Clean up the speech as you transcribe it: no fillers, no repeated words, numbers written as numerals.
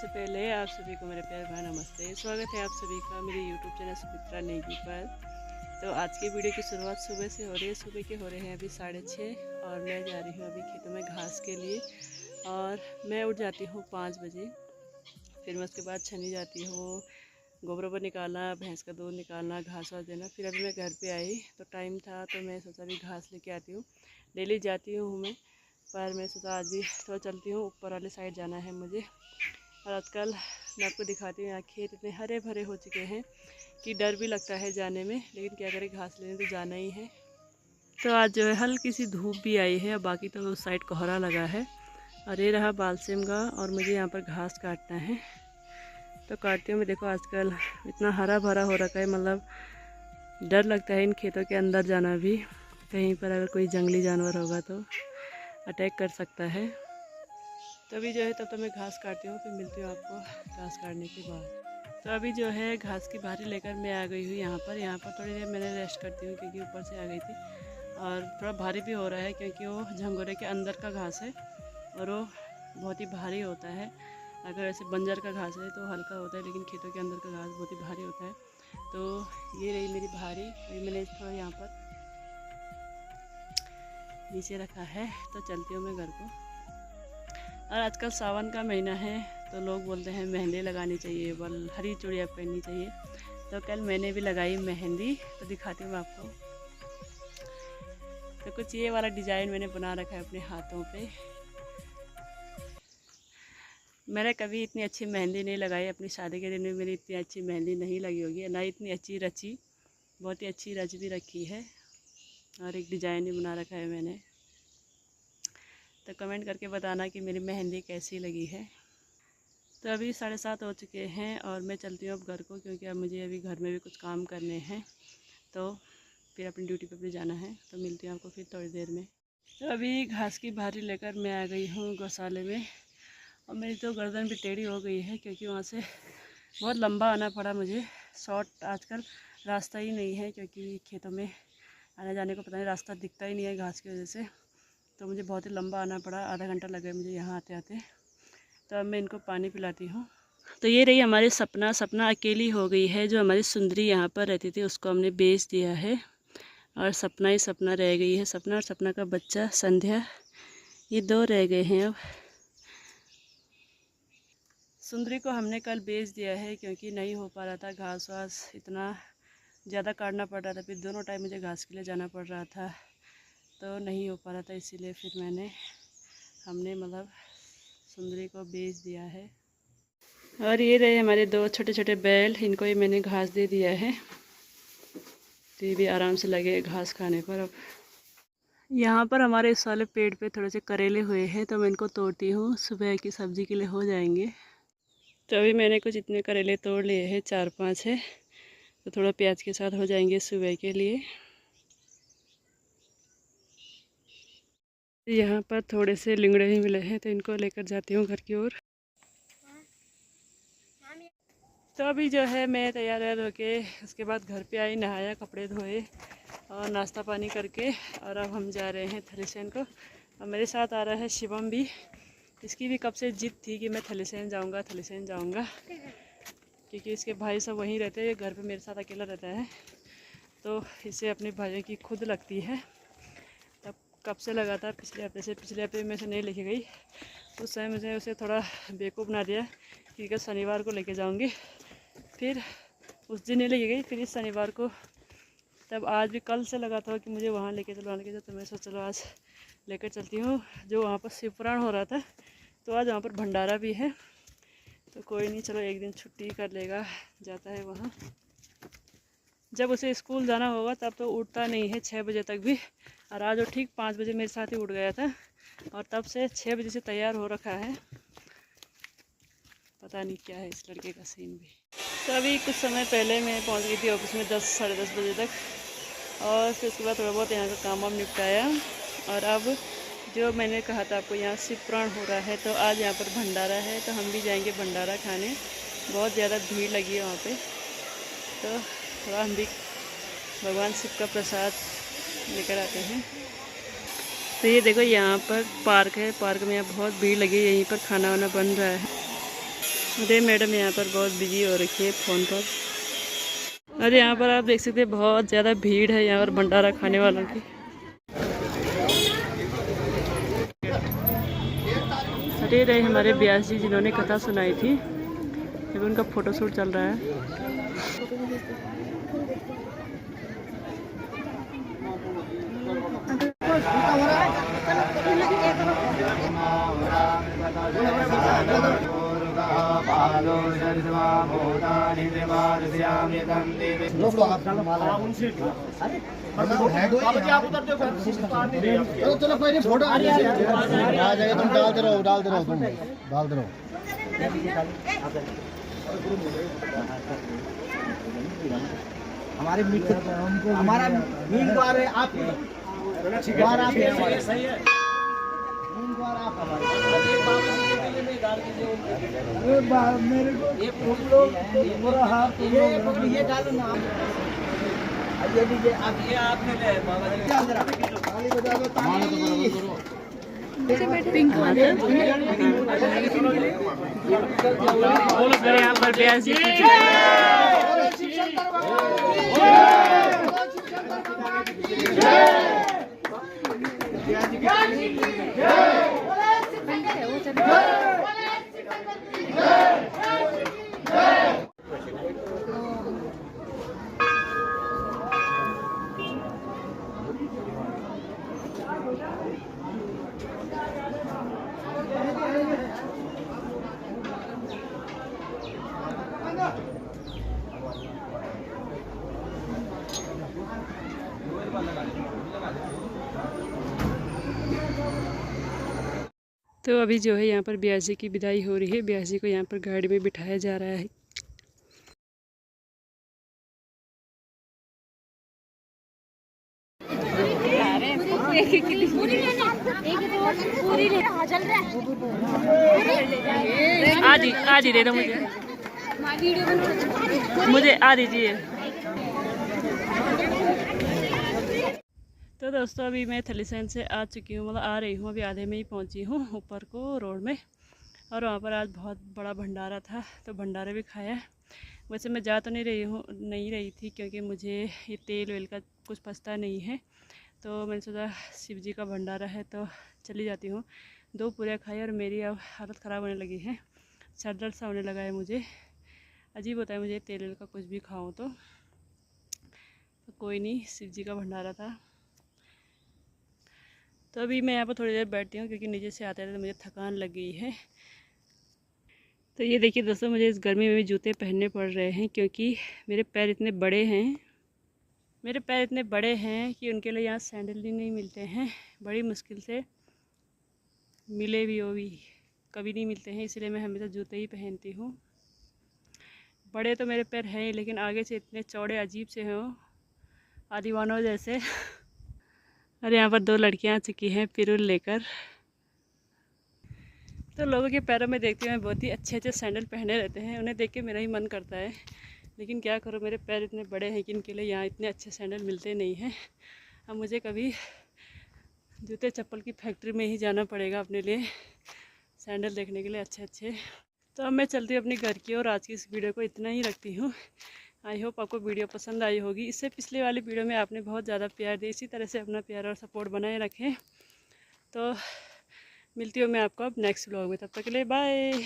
से पहले आप सभी को मेरे प्यार भरा नमस्ते। स्वागत है आप सभी का मेरे यूट्यूब चैनल सुमित्रा नेगी पर। तो आज की वीडियो की शुरुआत सुबह से हो रही है। सुबह के हो रहे हैं अभी 6:30 और मैं जा रही हूँ अभी खेतों में घास के लिए। और मैं उठ जाती हूँ 5 बजे। फिर मैं उसके बाद छनी जाती हूँ, गोबर वोबर निकालना, भैंस का दूध निकालना, घास वास देना। फिर अभी मैं घर पे आई तो टाइम था तो मैं सोचा अभी घास लेके आती हूँ। डेली जाती हूँ मैं, पर मैं सोचा आज भी थोड़ा चलती हूँ। ऊपर वाले साइड जाना है मुझे। और आजकल मैं आपको दिखाती हूँ, यहाँ खेत इतने हरे भरे हो चुके हैं कि डर भी लगता है जाने में, लेकिन क्या करें, घास लेने तो जाना ही है। तो आज जो है हल्की सी धूप भी आई है, बाकी तो उस साइड कोहरा लगा है। और ये रहा बालसेम का, और मुझे यहाँ पर घास काटना है तो काटती हूँ मैं। देखो आजकल इतना हरा भरा हो रखा है, मतलब डर लगता है इन खेतों के अंदर जाना भी। कहीं पर अगर कोई जंगली जानवर होगा तो अटैक कर सकता है। तो अभी जो है तब तो मैं घास काटती हूँ, फिर मिलती हूँ आपको घास काटने के बाद। तो अभी जो है घास की भारी लेकर मैं आ गई हूँ यहाँ पर थोड़ी देर मैंने रेस्ट करती हूँ, क्योंकि ऊपर से आ गई थी और थोड़ा भारी भी हो रहा है, क्योंकि वो झंगोरे के अंदर का घास है और वो बहुत ही भारी होता है। अगर ऐसे बंजर का घास है तो हल्का होता है, लेकिन खेतों के अंदर का घास बहुत ही भारी होता है। तो ये रही मेरी भारी, अभी मैंने थोड़ा यहाँ पर नीचे रखा है। तो चलती हूँ मैं घर को। और आजकल सावन का महीना है तो लोग बोलते हैं मेहंदी लगानी चाहिए, बल हरी चूड़ियाँ पहननी चाहिए। तो कल मैंने भी लगाई मेहंदी, तो दिखाती हूँ आपको। तो कुछ ये वाला डिज़ाइन मैंने बना रखा है अपने हाथों पे। मैंने कभी इतनी अच्छी मेहंदी नहीं लगाई, अपनी शादी के दिन में मेरी इतनी अच्छी मेहंदी नहीं लगी होगी, ना इतनी अच्छी रची। बहुत ही अच्छी रच भी रखी है और एक डिज़ाइन भी बना रखा है मैंने। तो कमेंट करके बताना कि मेरी मेहंदी कैसी लगी है। तो अभी 7:30 हो चुके हैं और मैं चलती हूँ अब घर को, क्योंकि अब मुझे अभी घर में भी कुछ काम करने हैं, तो फिर अपनी ड्यूटी पर भी जाना है। तो मिलती हूँ आपको फिर थोड़ी देर में। तो अभी घास की भारी लेकर मैं आ गई हूँ गौशाले में, और मेरी तो गर्दन भी टेढ़ी हो गई है, क्योंकि वहाँ से बहुत लंबा आना पड़ा मुझे। शॉर्ट आजकल रास्ता ही नहीं है, क्योंकि खेतों में आने जाने को पता नहीं रास्ता दिखता ही नहीं है घास की वजह से। तो मुझे बहुत ही लंबा आना पड़ा, आधा घंटा लगा मुझे यहाँ आते आते। तो अब मैं इनको पानी पिलाती हूँ। तो ये रही हमारी सपना अकेली हो गई है। जो हमारी सुंदरी यहाँ पर रहती थी उसको हमने बेच दिया है, और सपना ही सपना रह गई है। सपना और सपना का बच्चा संध्या, ये 2 रह गए हैं अब। सुंदरी को हमने कल बेच दिया है, क्योंकि नहीं हो पा रहा था, घास वास इतना ज़्यादा काटना पड़ रहा था। फिर दोनों टाइम मुझे घास के लिए जाना पड़ रहा था, तो नहीं हो पा रहा था, इसीलिए फिर हमने मतलब सुंदरी को बेच दिया है। और ये रहे हमारे 2 छोटे छोटे बैल, इनको ही मैंने घास दे दिया है, तो ये भी आराम से लगे घास खाने पर। अब यहाँ पर हमारे इस वाले पेड़ पे थोड़े से करेले हुए हैं, तो मैं इनको तोड़ती हूँ, सुबह की सब्ज़ी के लिए हो जाएंगे। तो अभी मैंने कुछ इतने करेले तोड़ लिए हैं, 4-5 है, तो थोड़ा प्याज के साथ हो जाएंगे सुबह के लिए। यहाँ पर थोड़े से लिंगड़े भी मिले हैं, तो इनको लेकर जाती हूँ घर की ओर। तो अभी जो है मैं तैयार होके उसके बाद घर पे आई, नहाया, कपड़े धोए और नाश्ता पानी करके, और अब हम जा रहे हैं थलीसैन को। और मेरे साथ आ रहा है शिवम भी। इसकी भी कब से जिद थी कि मैं थलीसैन जाऊंगा, क्योंकि इसके भाई सब वहीं रहते हैं, घर पे मेरे साथ अकेला रहता है, तो इसे अपने भाइयों की खुद लगती है। तब कब से लगा था, पिछले हफ्ते में से नहीं लेके गई। उस समय मुझे उसे थोड़ा बेवकूफ़ बना दिया कि कल शनिवार को लेके जाऊंगी, फिर उस दिन नहीं लेके गई, फिर इस शनिवार को। तब आज भी कल से लगा था कि मुझे वहाँ लेके चलो, तो मैं सोचा चलो आज लेकर चलती हूँ। जो वहाँ पर शिवपुराण हो रहा था, तो आज वहाँ पर भंडारा भी है, तो कोई नहीं, चलो एक दिन छुट्टी कर लेगा, जाता है वहाँ। जब उसे स्कूल जाना होगा तब तो उठता नहीं है 6 बजे तक भी, और आज वो ठीक 5 बजे मेरे साथ ही उठ गया था, और तब से 6 बजे से तैयार हो रखा है। पता नहीं क्या है इस लड़के का सीन भी। तो अभी कुछ समय पहले मैं पहुंच गई थी ऑफिस में 10-10:30 बजे तक, और फिर उसके बाद थोड़ा बहुत यहाँ का काम वाम निपटाया। और अब जो मैंने कहा था आपको, यहाँ शिवपुराण हो रहा है, तो आज यहाँ पर भंडारा है, तो हम भी जाएंगे भंडारा खाने। बहुत ज़्यादा भीड़ लगी है वहाँ पे, तो थोड़ा हम भी भगवान शिव का प्रसाद लेकर आते हैं। तो ये देखो यहाँ पर पार्क है, पार्क में यहाँ बहुत भीड़ लगी है, यहीं पर खाना वाना बन रहा है। अरे मैडम यहाँ पर बहुत बिजी हो रखी है फ़ोन पर। अरे यहाँ पर आप देख सकते हैं बहुत ज़्यादा भीड़ है यहाँ पर भंडारा खाने वालों की। अरे रहे हमारे व्यास जी जिन्होंने कथा सुनाई थी, अभी उनका फ़ोटोशूट चल रहा है। चलो कोई नहीं, फोटो आ जाएगा, तुम डालते रहो डालते रहो। हमारे हमारा मीन द्वार है, आप द्वार आप सही है। मेरे को ये डालो ना, ये लीजिए आप, ये आपने ले बाबा जी ताली बजा दो, ताली पिंक वाले यहाँ पर व्यास जी तो अभी जो है यहाँ पर ब्यास जी की विदाई हो रही है। ब्यास जी को यहाँ पर गाड़ी में बिठाया जा रहा है। आधी दे दो मुझे आ दीजिए। तो दोस्तों अभी मैं थलीसैंण से आ चुकी हूँ, मतलब आ रही हूँ, अभी आधे में ही पहुँची हूँ ऊपर को रोड में। और वहाँ पर आज बहुत बड़ा भंडारा था तो भंडारे भी खाया। वैसे मैं जा तो नहीं रही थी क्योंकि मुझे ये तेल वेल का कुछ पछता नहीं है, तो मैंने सोचा शिव जी का भंडारा है तो चली जाती हूँ। 2 पूरे खाए और मेरी अब हालत ख़राब होने लगी है, सर दर्द सा होने लगा है मुझे। अजीब होता है मुझे तेल वेल का कुछ भी खाऊँ तो कोई नहीं, शिव जी का भंडारा था। तो अभी मैं यहाँ पर थोड़ी देर बैठती हूँ क्योंकि नीचे से आते रहते मुझे थकान लग गई है। तो ये देखिए दोस्तों, मुझे इस गर्मी में भी जूते पहनने पड़ रहे हैं क्योंकि मेरे पैर इतने बड़े हैं कि उनके लिए यहाँ सैंडल ही नहीं मिलते हैं। बड़ी मुश्किल से मिले भी, वो भी कभी नहीं मिलते हैं, इसलिए मैं हमेशा जूते ही पहनती हूँ। बड़े तो मेरे पैर हैं लेकिन आगे से इतने चौड़े अजीब से हैं, आदिवानों जैसे। और यहाँ पर 2 लड़कियाँ आ चुकी हैं पिरुल लेकर। तो लोगों के पैरों में देखती हूँ मैं बहुत ही अच्छे सैंडल पहने रहते हैं, उन्हें देख के मेरा ही मन करता है, लेकिन क्या करूँ, मेरे पैर इतने बड़े हैं कि इनके लिए यहाँ इतने अच्छे सैंडल मिलते नहीं हैं। अब मुझे कभी जूते चप्पल की फैक्ट्री में ही जाना पड़ेगा अपने लिए सैंडल देखने के लिए अच्छे। तो अब मैं चलती हूँ अपने घर की और आज की इस वीडियो को इतना ही रखती हूँ। आई होप आपको वीडियो पसंद आई होगी। इससे पिछले वाली वीडियो में आपने बहुत ज़्यादा प्यार दिया, इसी तरह से अपना प्यार और सपोर्ट बनाए रखें। तो मिलती हूँ मैं आपको अब नेक्स्ट व्लॉग में, तब तक के लिए बाय।